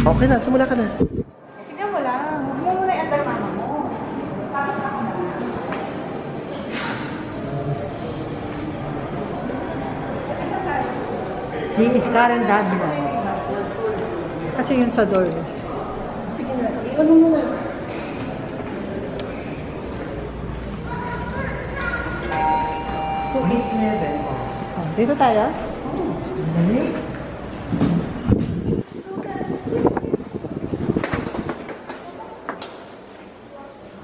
Okay na, simula ka na. Tignan mo lang. Huwag mo muna i-under mama mo. Tapos ako na lang. He is Karen Dadla. Kasi yun sa door. Sige na. Iwan mo muna. Oh, dito tayo?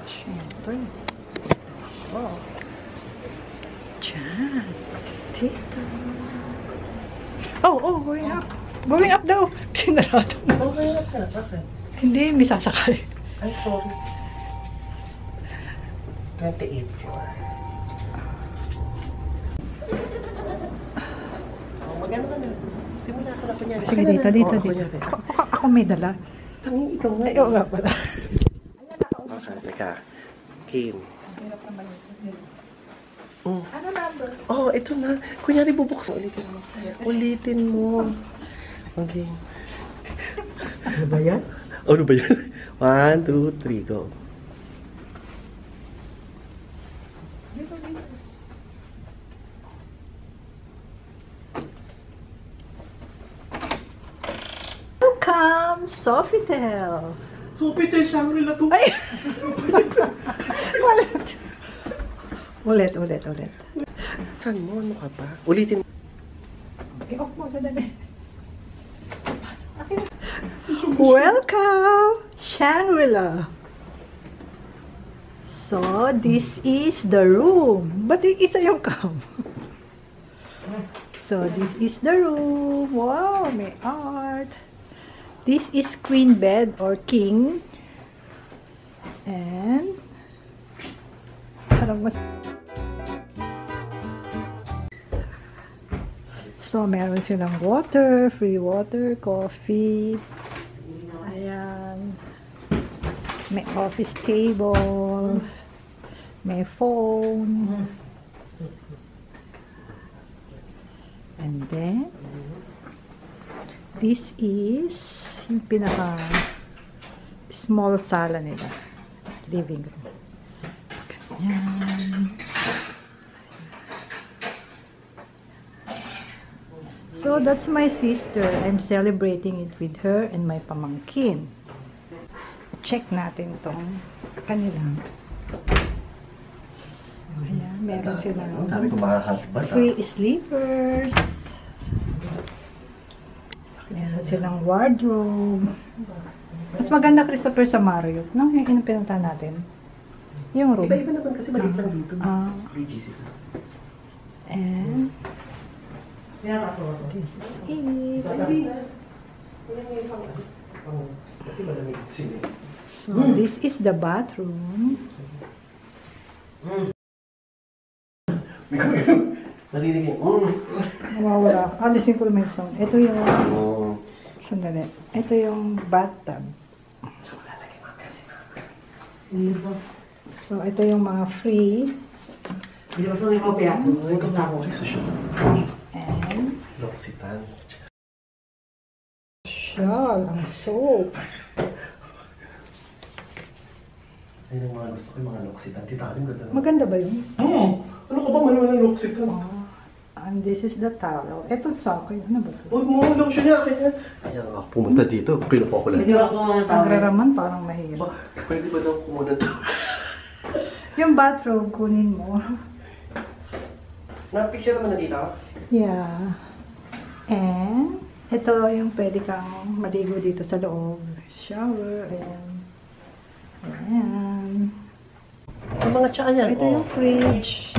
Siyempre. Oh. Diyan. Dito. Oh, going up. Going up daw. Sinarado na. Okay na ka. Bakit? Hindi, may sasakay. Ay, sorry. 28 floor. Oh, maganda ka na. Simula ka na kunyari. Sige, dito. Ako may dala. Tangi, ikaw nga. Ay, oo nga pala. Okay, teka. Kim. Oh. Ano number? Oh, ito na. Kunyari bubuksan. Ulitin mo. Ulitin mo. Okay. Ano ba yan? Ano ba yan? 1, 2, 3, go. Welcome, Sofitel. Sofitel, Shangri-La to. Ay! Ulit. Saan mo? Ano ka ba? Ulitin. I-off mo, sadali. Welcome, Shangri-La. So, this is the room. Ba't isa yung cam? So, this is the room. Wow, may art. This is queen bed or king. And, parang mas... So, meron silang water, free water, coffee. Ayan. May office table. May phone. And then, this is yung pinaka small sala nila. Living room. Ganyan. So, that's my sister. I'm celebrating it with her and my pamangkin. Check natin tong kanilang. So, ayan, meron silang free sleepers. Meron silang wardrobe. Mas maganda, Christopher, sa Marriott. No? Yung pinunta natin. Yung room. Iba-iba naman kasi maliit lang dito. And this is it. Hindi na. Kasi malamig sila. So, this is the bathroom. Narinig yung Nawawala. Alisin ko naman yung sound. Ito yung... Sandali. Ito yung bathtub. So, lalagay mamaya si mama. So, ito yung mga free. And L'Occitane. shawl, ang soap. Ayun ang mga gusto ko, yung mga L'Occitane. Titalim ganda naman. Maganda ba yun? Ano ka ba manuman ng L'Occitane? And this is the towel. Ito sa akin. Ano ba ito? Huwag mo ang lotion niya akin yan. Kaya nga, pumunta dito. Kinuha ko lang. Pagraraman parang mahirap. Pwede ba daw kumunta to? Yung bathrobe, kunin mo. Na-picture naman na dito? Yeah. And ito yung pwede kang maligo dito sa loob. Shower. Ayan. Ang mga tsaka So, niyan. ito yung fridge.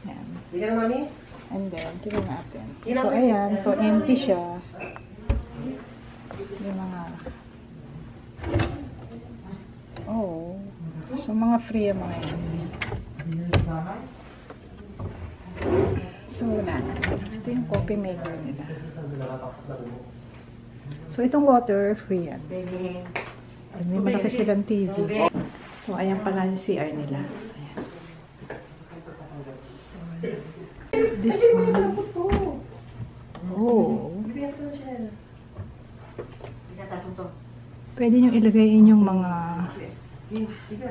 Ayan. Bigyan na, mami? And then, tingnan natin. So, ayan. So, empty siya. Ito yung mga... Oh. So, mga free yung mga yan. So, wala na. Ito yung coffee maker nila. So, itong water, free yan. And may malaki silang TV. So, ayan pala yung CR nila. Ayan. So, this one. Oh. Pwede nyo ilagay inyong mga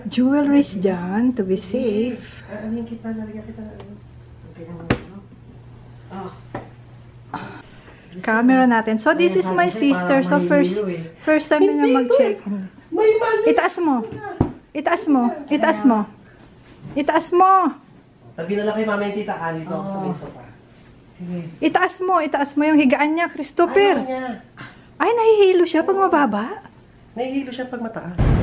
jewelries dyan to be safe. Ano yung kita? Nalagyan kita na ano? Camera natin. So, this is my sister. So, first time na mag-check. May mali! Itaas mo. Itaas mo. Itaas mo. Itaas mo. Tabi na lang kay mama yung tita ka dito ako sa may sofa. Sige. Itaas mo. Itaas mo yung higaan niya, Ayaw Christopher. niya. Ay, nahihilo siya pag mababa. Nahihilo siya pag mataas.